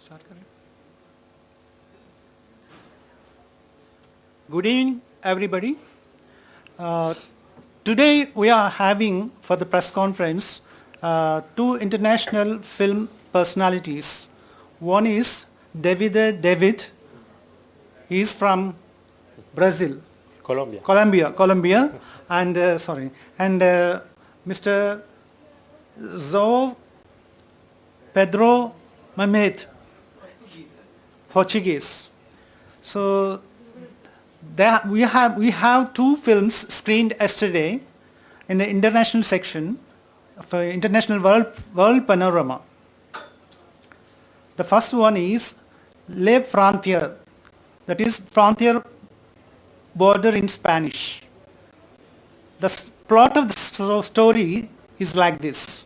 Start करें. Good evening, everybody. Today we are having for the press conference two international film personalities. One is Davide. He is from Brazil. Colombia. And Mr. João Pedro Mamede, Portuguese. So we have two films screened yesterday in the international section for International World Panorama. The first one is Le Frontera, that is Frontier border in Spanish. The plot of the story is like this.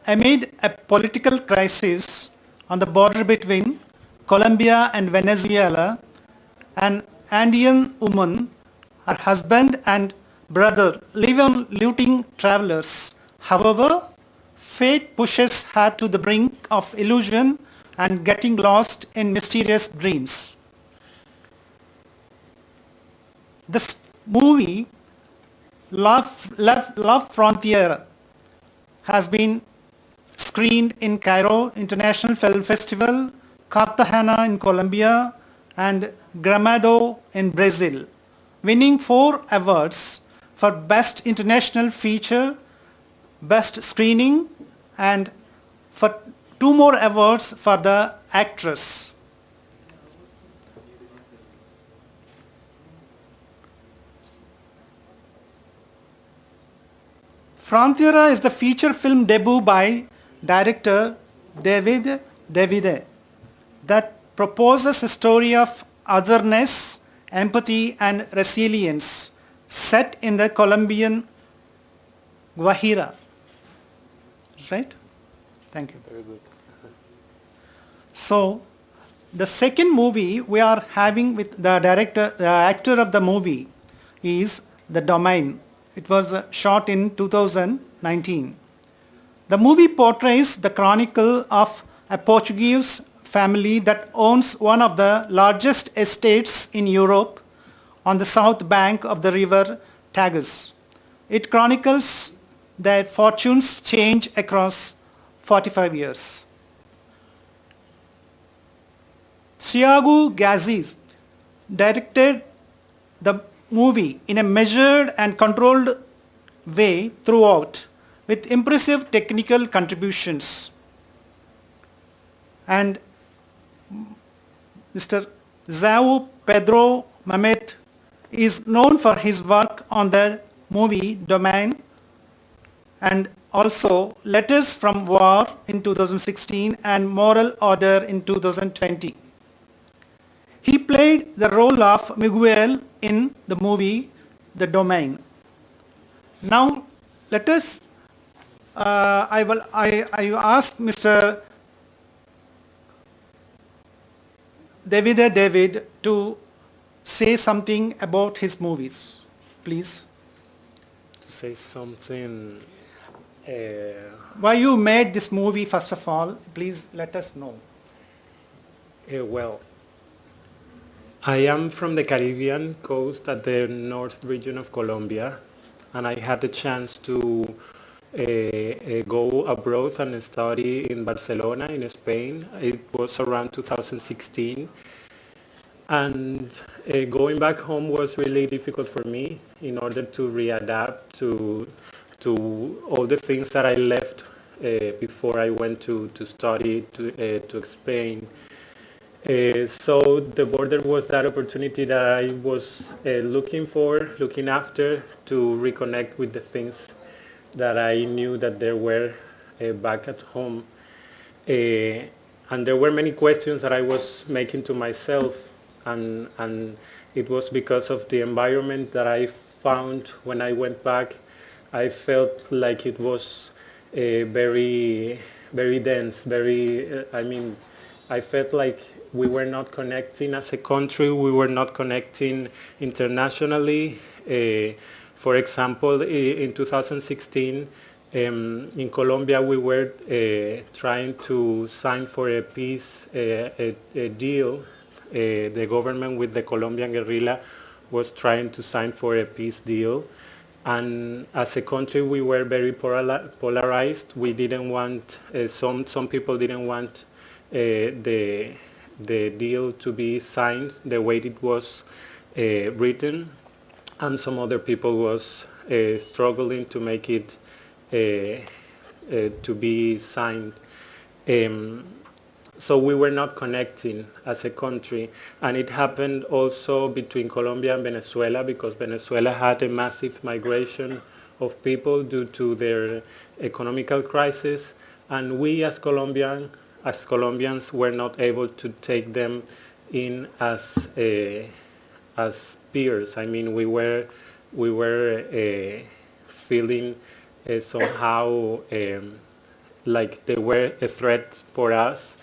Amid a political crisis on the border between Colombia and Venezuela, an Andean woman, her husband and brother live on looting travelers. However, fate pushes her to the brink of illusion and getting lost in mysterious dreams. This movie, Love Frontera, has been screened in Cairo International Film Festival, Cartagena in Colombia, and Gramado in Brazil, winning 4 awards for Best International Feature, Best Screening, and for 2 more awards for the actress. Frontera is the feature film debut by director Davide that proposes a story of otherness, empathy and resilience set in the Colombian Guajira. Right? Thank you. Very good. So the second movie we are having with the actor of the movie is The Domain. It was shot in 2019. The movie portrays the chronicle of a Portuguese family that owns one of the largest estates in Europe on the south bank of the river Tagus. It chronicles their fortunes change across 45 years. Thiago Gazis directed the movie in a measured and controlled way throughout, with impressive technical contributions. And Mr. João Pedro Mamede is known for his work on the movie Domain and also Letters from War in 2016 and Moral Order in 2020. He played the role of Miguel in the movie The Domain. Now let us, I ask Mr. Davide to say something about his movies, please. To say something. Why you made this movie, first of all, please let us know. Well, I am from the Caribbean coast at the north region of Colombia, and I had the chance to go abroad and study in Barcelona in Spain. It was around 2016. And going back home was really difficult for me in order to readapt to all the things that I left before I went to study to Spain. So the border was that opportunity that I was looking after to reconnect with the things that I knew that there were back at home. And there were many questions that I was making to myself, and it was because of the environment that I found when I went back. I felt like it was very, very dense, I felt like we were not connecting as a country, we were not connecting internationally. For example, in 2016, In Colombia, we were trying to sign for a peace a deal. The government with the Colombian guerrilla was trying to sign for a peace deal. And as a country, we were very polarized. We didn't want, some people didn't want the deal to be signed the way it was written, and some other people was struggling to make it to be signed. So we were not connecting as a country, and it happened also between Colombia and Venezuela, because Venezuela had a massive migration of people due to their economical crisis, and we as Colombians were not able to take them in as peers. I mean, we were feeling somehow like they were a threat for us.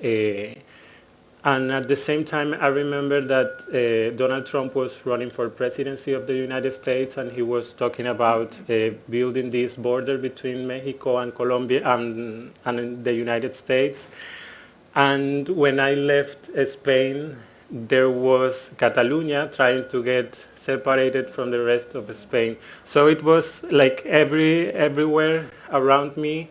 And at the same time, I remember that Donald Trump was running for presidency of the United States, and he was talking about building this border between Mexico and Colombia and the United States. And when I left Spain, there was Catalonia trying to get separated from the rest of Spain. So it was like everywhere around me.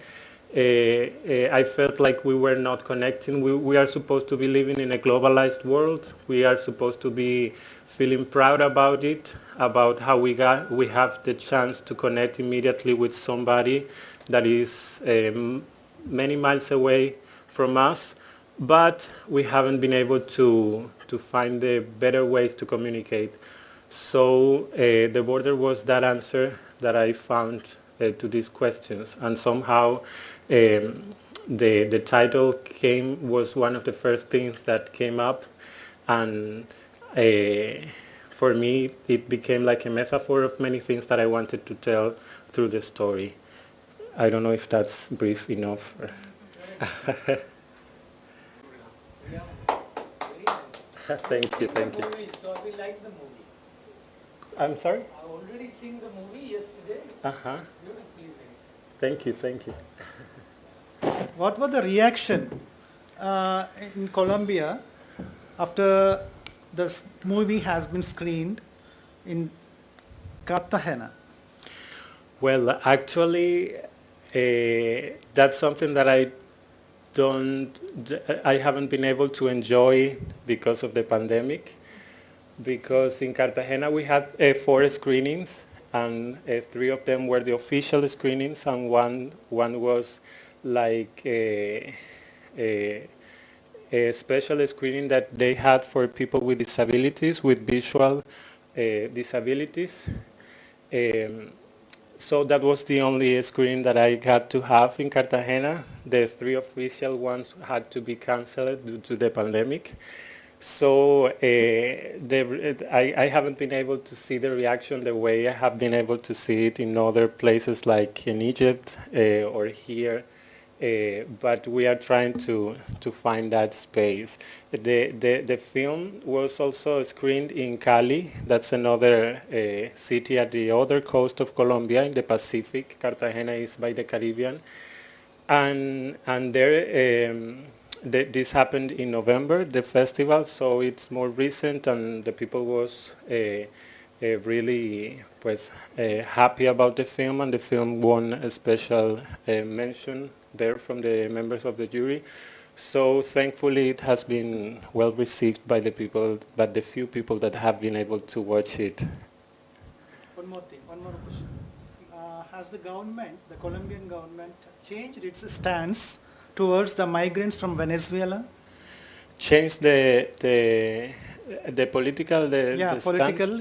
I felt like we were not connecting. We are supposed to be living in a globalized world. We are supposed to be feeling proud about it, about how we have the chance to connect immediately with somebody that is many miles away from us, but we haven't been able to find the better ways to communicate. So the border was that answer that I found to these questions, and somehow the title was one of the first things that came up, and for me it became like a metaphor of many things that I wanted to tell through the story. I don't know if that's brief enough. Thank you. So we like the movie. I'm sorry? I already seen the movie yesterday. Uh-huh. Beautifully made. Thank you. What was the reaction in Colombia after the movie has been screened in Cartagena? Well, actually, that's something that I haven't been able to enjoy because of the pandemic. Because in Cartagena we had 4 screenings, and 3 of them were the official screenings, and one was like a special screening that they had for people with disabilities, with visual disabilities. So that was the only screening that I had to have in Cartagena. The 3 official ones had to be canceled due to the pandemic. So I haven't been able to see the reaction the way I have been able to see it in other places like in Egypt or here. But we are trying to find that space. The film was also screened in Cali. That's another city at the other coast of Colombia in the Pacific. Cartagena is by the Caribbean. And there, this happened in November, the festival, so it's more recent, and the people was really happy about the film, and the film won a special mention there from the members of the jury. So thankfully it has been well received by the people, but the few people that have been able to watch it. One more question. Has the Colombian government, changed its stance towards the migrants from Venezuela? Change the political political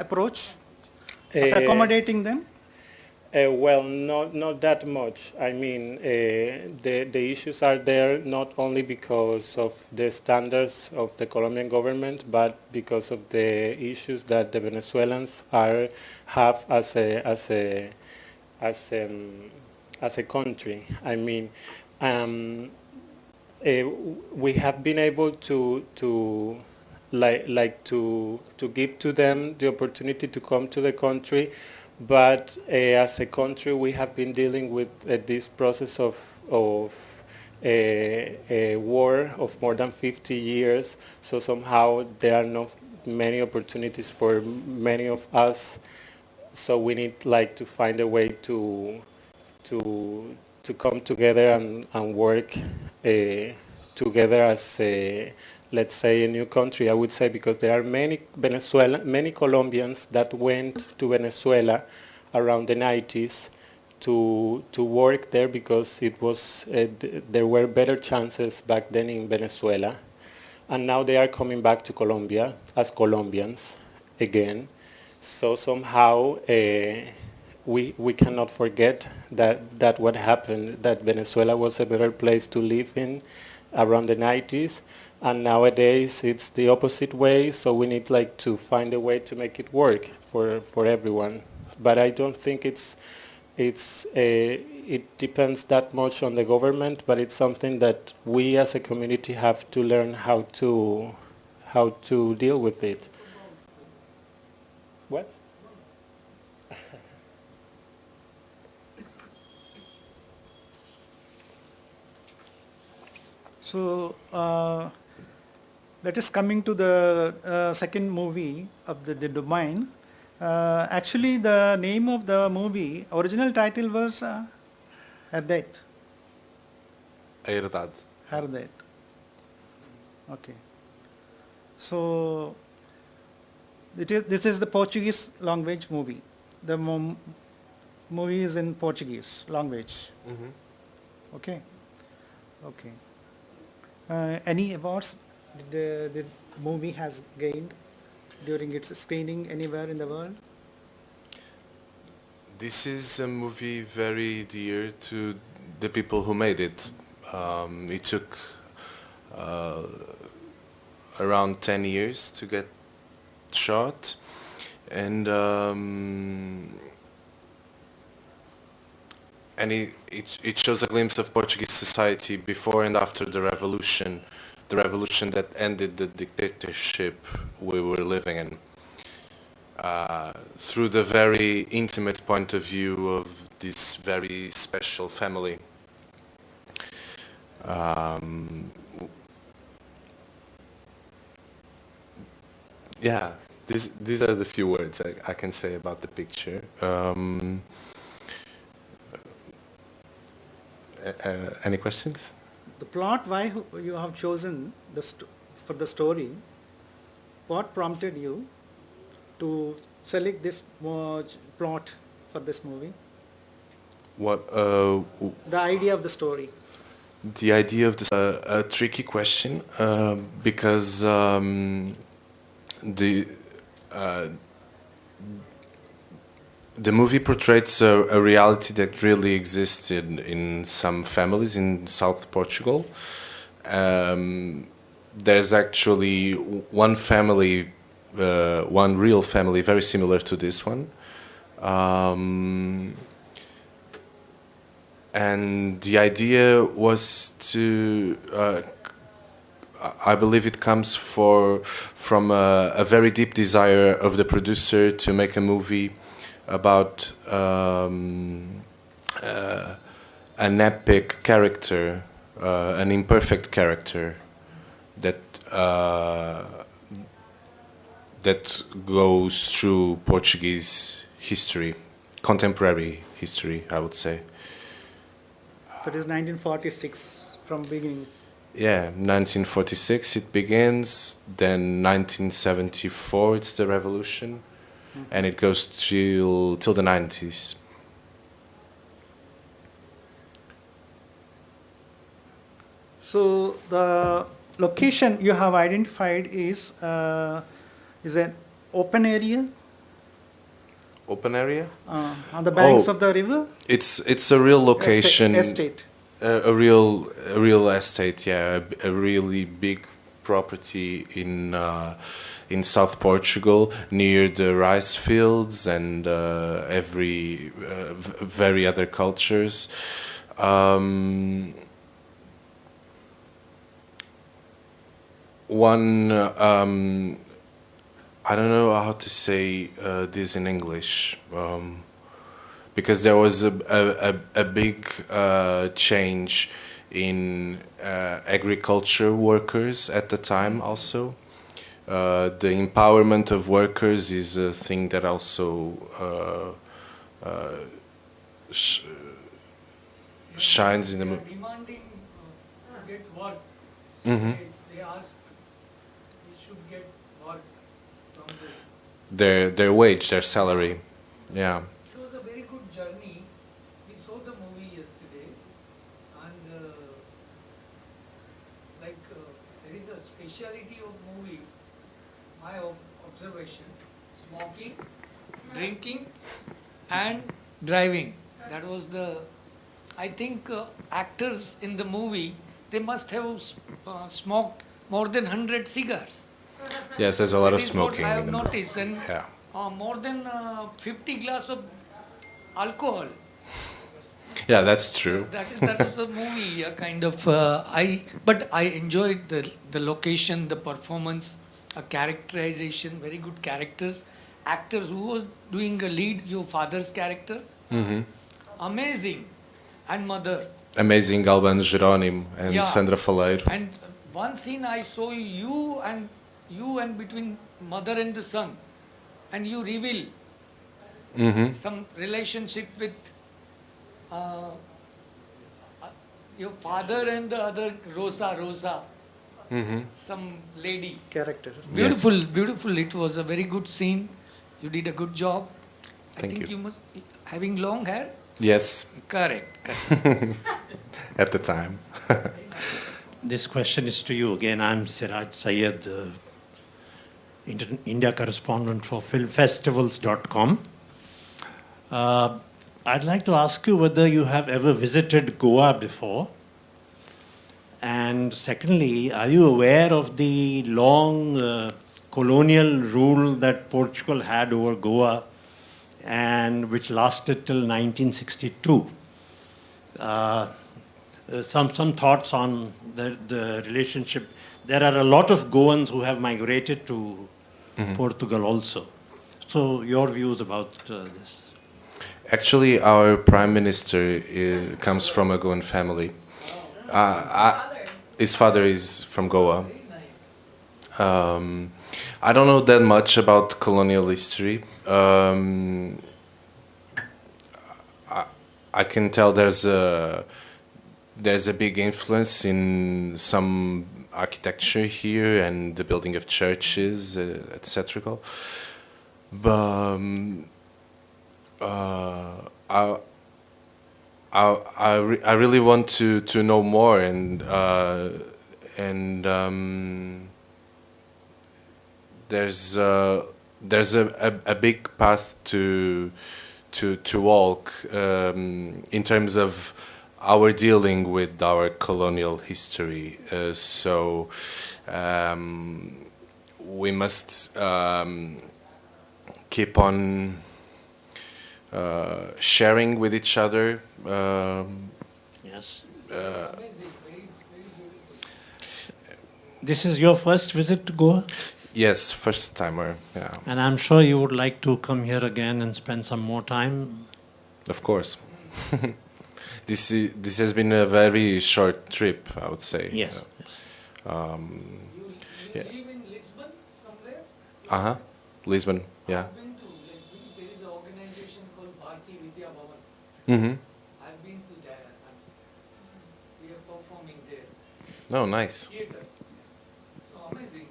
approach of Uh, accommodating them? Well, not that much. I mean, the issues are there not only because of the standards of the Colombian government, but because of the issues that the Venezuelans have as a country. I mean, we have been able to give to them the opportunity to come to the country, But as a country, we have been dealing with this process of a war of more than 50 years. So somehow there are not many opportunities for many of us. So we need like to find a way to to come together and work together as a, let's say, a new country. I would say, because there are many Colombians that went to Venezuela around the 90s to work there, because it was there were better chances back then in Venezuela, and now they are coming back to Colombia as Colombians again. So somehow we cannot forget that what happened, that Venezuela was a better place to live in around the 90s, and nowadays it's the opposite way. So we need like to find a way to make it work for everyone. But I don't think it depends that much on the government, but it's something that we as a community have to learn how to deal with it. What? So let us coming to the second movie of the domain. Actually, the name of the movie, original title was Herdate. Herdade. Herdate. Okay. So this is the Portuguese language movie. The movie is in Portuguese language. Mm-hmm. Okay. Okay. Any awards the movie has gained during its screening anywhere in the world? This is a movie very dear to the people who made it. It took around 10 years to get shot, and it shows a glimpse of Portuguese society before and after the revolution that ended the dictatorship we were living in, through the very intimate point of view of this very special family. Yeah, these are the few words I can say about the picture. Any questions? The plot, why you have chosen for the story, what prompted you to select this plot for this movie? What The idea of the story. the idea of this a tricky question, because the movie portrays a reality that really existed in some families in South Portugal. There's actually one family, one real family, very similar to this one. And the idea was to, I believe it comes from a very deep desire of the producer to make a movie about an epic character, an imperfect character that that goes through Portuguese history, contemporary history, I would say. So it is 1946 from beginning. Yeah, 1946 it begins, then 1974 it's the revolution, and it goes till the 90s. So the location you have identified is an open area Open area? on the banks Oh. of the river. It's a real location. Estate. A real estate, yeah, a really big property in South Portugal, near the rice fields and very other cultures. I don't know how to say this in English, because there was a big change in agriculture workers at the time also. The empowerment of workers is a thing that also shines in the movie. Demanding to get work. Hmm. They ask, we should get work from this. Their wage, their salary, yeah. It was a very good journey. We saw the movie yesterday, and there is a speciality of movie. My observation: smoking, drinking, and driving. That was the. I think actors in the movie, they must have smoked more than 100 cigars. Yes, there's a lot That of is smoking what I in have the movie. noticed, and Yeah. more than 50 glass of alcohol. Yeah, that's true. That was the movie kind of. But I enjoyed the location, the performance, a characterization, very good characters, actors. Who was doing a lead? Your father's character, Hmm. amazing, and mother. Amazing Alban Jerónimo and Yeah. Sandra Faleiro. And one scene I saw you and between mother and the son, and you reveal Hmm. some relationship with your father and the other Rosa, Hmm. some lady. Character. Beautiful. It was a very good scene. You did a good job. I Thank think you. you must having long hair. Yes, Correct. at the time. This question is to you again. I'm Siraj Syed, India correspondent for filmfestivals.com. I'd like to ask you whether you have ever visited Goa before. And secondly, are you aware of the long colonial rule that Portugal had over Goa and which lasted till 1962? Some thoughts on the relationship. There are a lot of Goans who have migrated to Portugal also. So your views about this? Actually, our prime minister comes from a Goan family. His father is from Goa. I don't know that much about colonial history. I can tell there's a big influence in some architecture here and the building of churches, etc. But I really want to know more and there's a big path to walk in terms of our dealing with our colonial history. So we must keep on sharing with each other. Yes. Amazing. Very beautiful. This is your first visit to Goa? Yes, first timer. Yeah, And I'm sure you would like to come here again and spend some more time. of course. This has been a very short trip, I would say. Yes. You Yeah. live in Lisbon somewhere? Lisbon. Yeah. I've been to Lisbon. There is an organization called Bharti Vidya Bhavan. Mm-hmm. I've been to there. And we are performing there. Oh, nice. Theater. So amazing.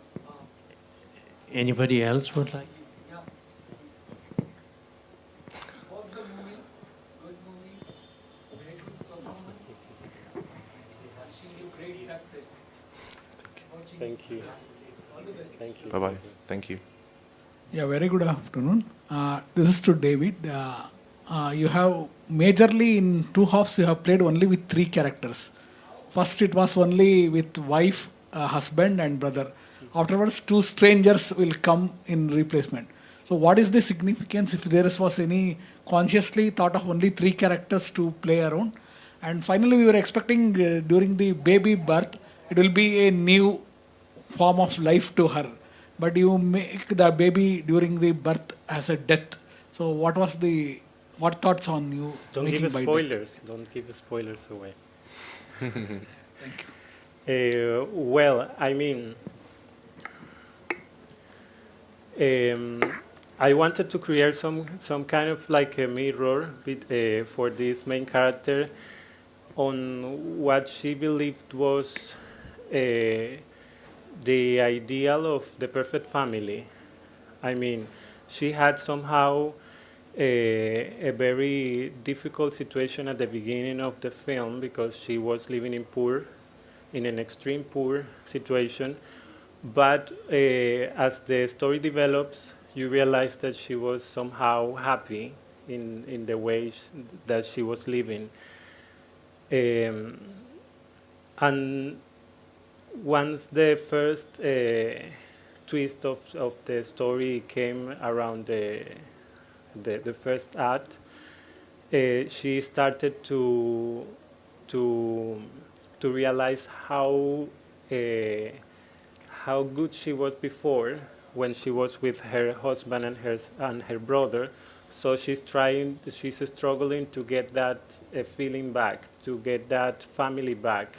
Anybody else would like? Yeah. Watch the movie. Good movie. Very good performance. Wishing you great success. Watching Thank you. all the best. Thank you. Bye bye. Thank you. Yeah, very good afternoon. This is to David. You have majorly in two halves you have played only with three characters. First it was only with wife, husband and brother. Afterwards two strangers will come in replacement. So what is the significance if there was any consciously thought of only three characters to play around? And finally we were expecting during the baby birth it will be a new form of life to her. but you make the baby during the birth as a death. So what thoughts on you Don't making give by spoilers. Don't give spoilers away. death? Thank you. Well, I mean, I wanted to create some kind of like a mirror for this main character on what she believed was the ideal of the perfect family. I mean, she had somehow a very difficult situation at the beginning of the film because she was living in an extreme poor situation. But as the story develops, you realize that she was somehow happy in the way that she was living. And once the first twist of the story came around the first act, she started to realize how good she was before when she was with her husband and her brother. So she's struggling to get that feeling back, to get that family back.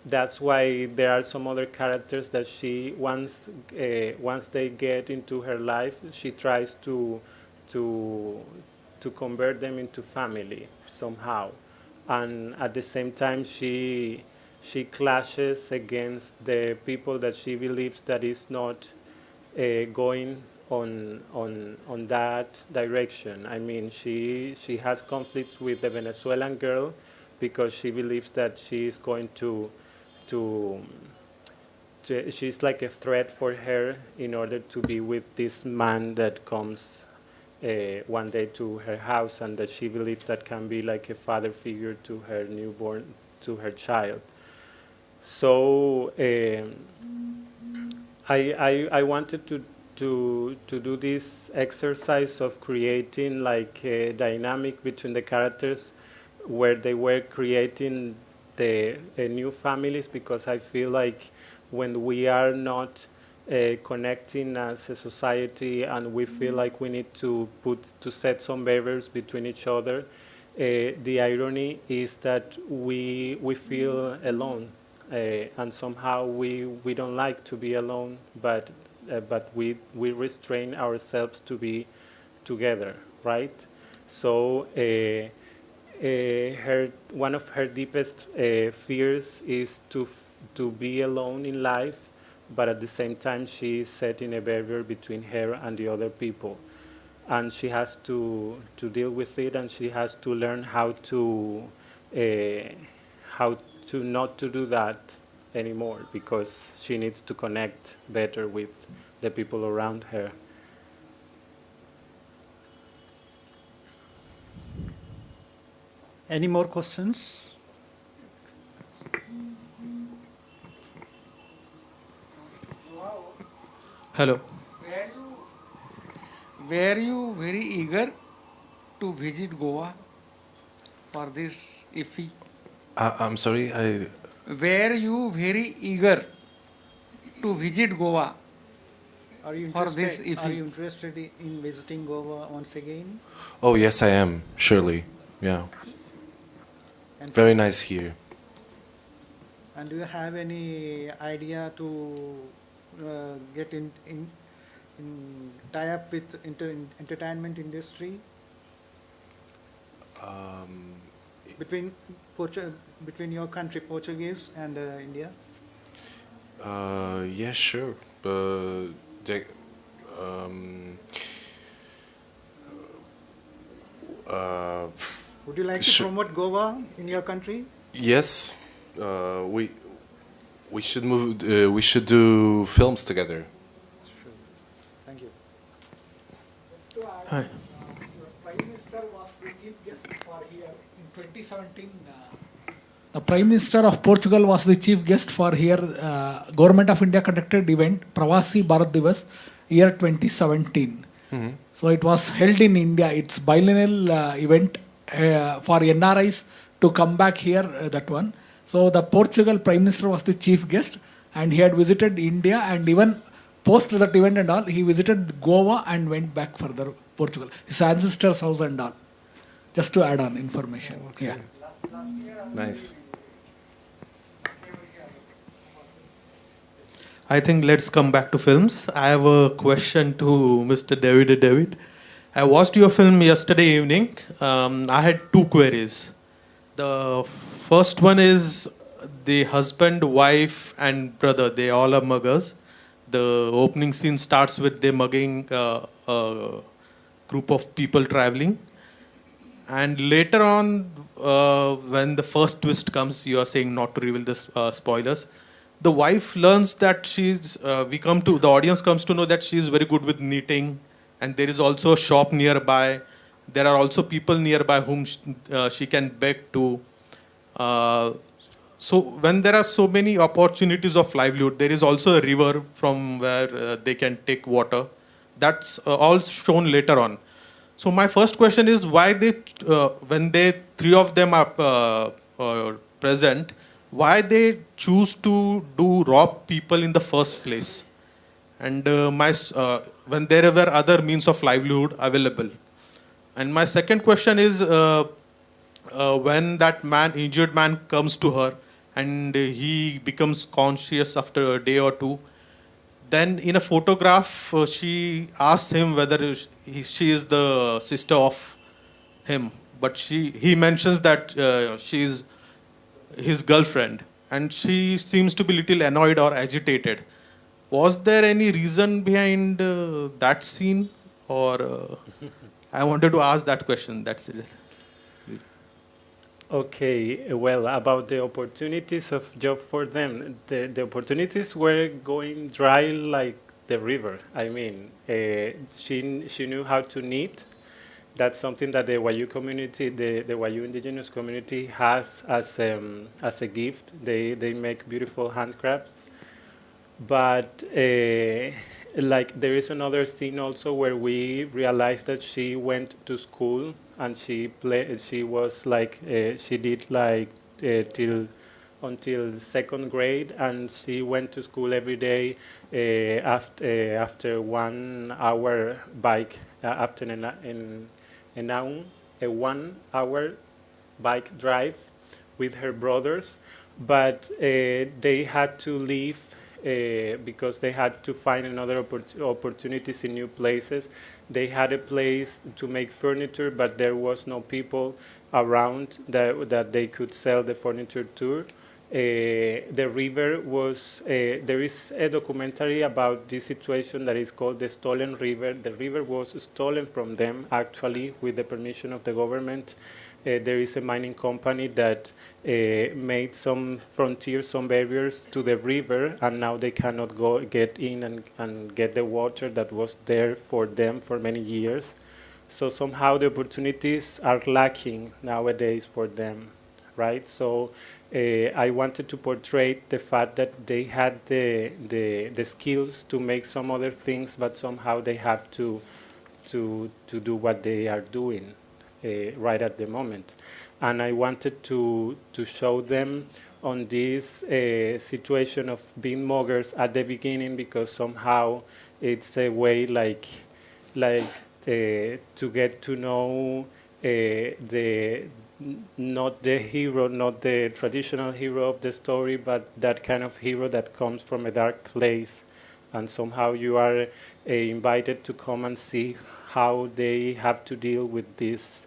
That's why there are some other characters that she once they get into her life, she tries to convert them into family somehow, and at the same time she clashes against the people that she believes that is not going on that direction. I mean, she has conflicts with the Venezuelan girl because she believes that she is going to she's like a threat for her in order to be with this man that comes one day to her house, and that she believes that can be like a father figure to her newborn, to her child. So I wanted to do this exercise of creating like a dynamic between the characters where they were creating the new families, because I feel like when we are not connecting as a society and we feel like we need to set some barriers between each other, the irony is that we feel alone, and somehow we don't like to be alone, but we restrain ourselves to be together, right? So one of her deepest fears is to be alone in life, but at the same time she is setting a barrier between her and the other people, and she has to deal with it, and she has to learn how to not to do that anymore, because she needs to connect better with the people around her. Any more questions? Hello. Were you very eager to visit Goa for this IFFI? I'm sorry, Were you very eager to visit Goa Are you for this interested, IFFI? are you interested in visiting Goa once again? oh yes, I am, surely, yeah. And, Very nice here. and do you have any idea to get in tie up with entertainment industry between your country, Portuguese, and India? Yeah, sure. The, Would you like to Sure. promote Goa in your country? yes, we should move. We should do films together. Sure. Thank you. Hi. Prime Minister was the chief guest for here in 2017. The Prime Minister of Portugal was the chief guest for here. Government of India conducted event Pravasi Bharat Divas year 2017. So it was held in India. It's biennial event for NRIs to come back here. That one. So the Portugal Prime Minister was the chief guest, and he had visited India, and even post that event and all, he visited Goa and went back further Portugal. His ancestors' house and all. Just to add on information. Yeah. Nice. I think let's come back to films. I have a question to Mr. Davide. David, I watched your film yesterday evening. I had two queries. The first one is the husband, wife, and brother. They all are muggers. The opening scene starts with them mugging a group of people traveling. And later on, when the first twist comes, you are saying not to reveal the spoilers. The wife learns that the audience comes to know that she is very good with knitting, and there is also a shop nearby. There are also people nearby whom she can beg to. So when there are so many opportunities of livelihood, there is also a river from where they can take water. That's all shown later on. So my first question is why when three of them are present, why they choose to rob people in the first place, and when there were other means of livelihood available. And my second question is when that injured man comes to her and he becomes conscious after a day or two, then in a photograph she asks him whether she is the sister of him, but he mentions that she is his girlfriend, and she seems to be little annoyed or agitated. Was there any reason behind that scene, or I wanted to ask that question. That's it. Okay, well, about the opportunities of job for them, the opportunities were going dry like the river. I mean, she knew how to knit. That's something that the Wayu community, the Wayu indigenous community has as a gift. They make beautiful handcrafts. But like there is another scene also where we realized that she went to school and she was like she did like until second grade, and she went to school every day after 1 hour bike after a 1 hour bike drive with her brothers, but they had to leave because they had to find another opportunities in new places. They had a place to make furniture, but there was no people around that they could sell the furniture to. The river was, there is a documentary about this situation that is called the Stolen River. The river was stolen from them, actually, with the permission of the government. There is a mining company that made some frontiers, some barriers to the river, and now they cannot get in and get the water that was there for them for many years. So somehow the opportunities are lacking nowadays for them, right? So I wanted to portray the fact that they had the skills to make some other things, but somehow they have to do what they are doing right at the moment. And I wanted to show them on this situation of being muggers at the beginning, because somehow it's a way like to get to know not the hero, not the traditional hero of the story, but that kind of hero that comes from a dark place, and somehow you are invited to come and see how they have to deal with this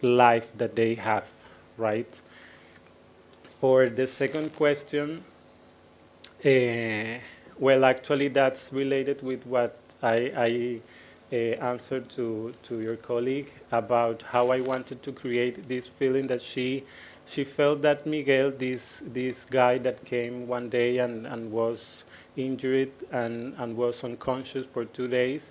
life that they have, right? For the second question, well, actually that's related with what I answered to your colleague about how I wanted to create this feeling that she felt that Miguel, this guy that came one day and was injured and was unconscious for 2 days,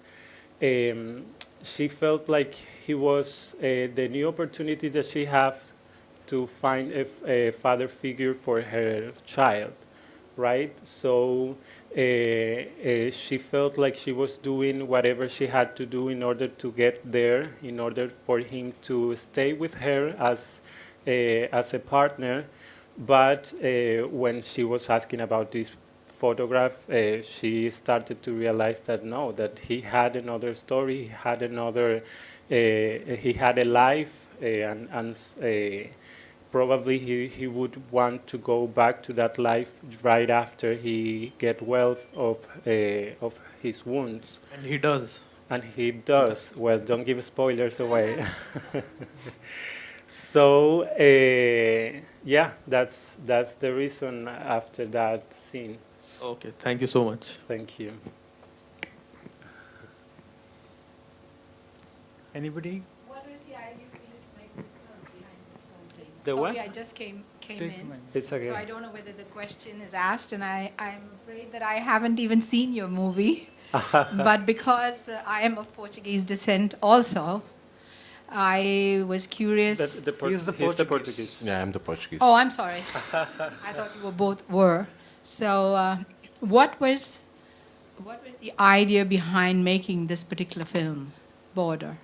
she felt like he was the new opportunity that she had to find a father figure for her child, right? So she felt like she was doing whatever she had to do in order to get there, in order for him to stay with her as a partner. But when she was asking about this photograph, she started to realize that no, that he had another story, he had another, he had a life, and probably he would want to go back to that life right after he get well of his wounds. And he does. And he does. Well, don't give spoilers away. So yeah, that's the reason after that scene. Okay, thank you so much. Thank you. Anybody? What was the idea for you to make this film behind this whole thing? The Sorry, what? I just came Take in. mine. It's okay. So I don't know whether the question is asked, and I'm afraid that I haven't even seen your movie. But because I am of Portuguese descent also, I was curious. He's the He's the Portuguese. Portuguese. Yeah, I'm the Portuguese. Oh, I'm sorry. I thought you both were. So what was the idea behind making this particular film, Border?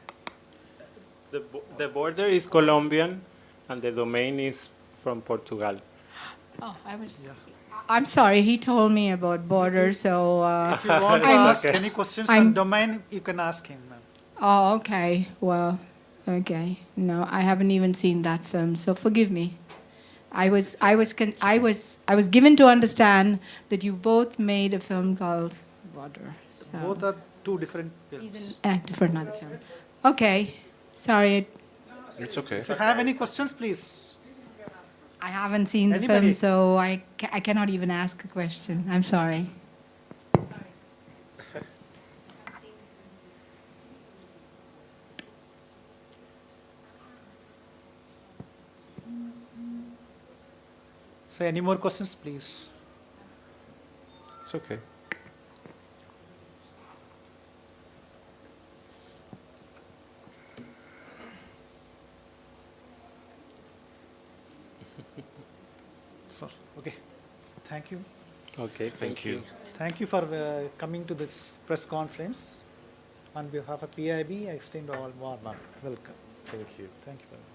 The border is Colombian, and the domain is from Portugal. Oh, I'm sorry. He told me about Border, so. If you want to I'm- ask any questions I'm- on domain, you can ask him, ma'am. Oh, okay. Well, okay. No, I haven't even seen that film, so forgive me. I was given to understand that you both made a film called Border. So Both are two different he's films. an actor for another film. Okay. Sorry, It's okay. If you have any questions, please. I haven't seen the Anybody? film, so I cannot even ask a question. I'm sorry. So any more questions, please? It's okay. So, okay. Thank you. Okay, Thank you. Thank you for coming to this press conference. On behalf of PIB, I extend all warm welcome. Thank you. Thank you very much.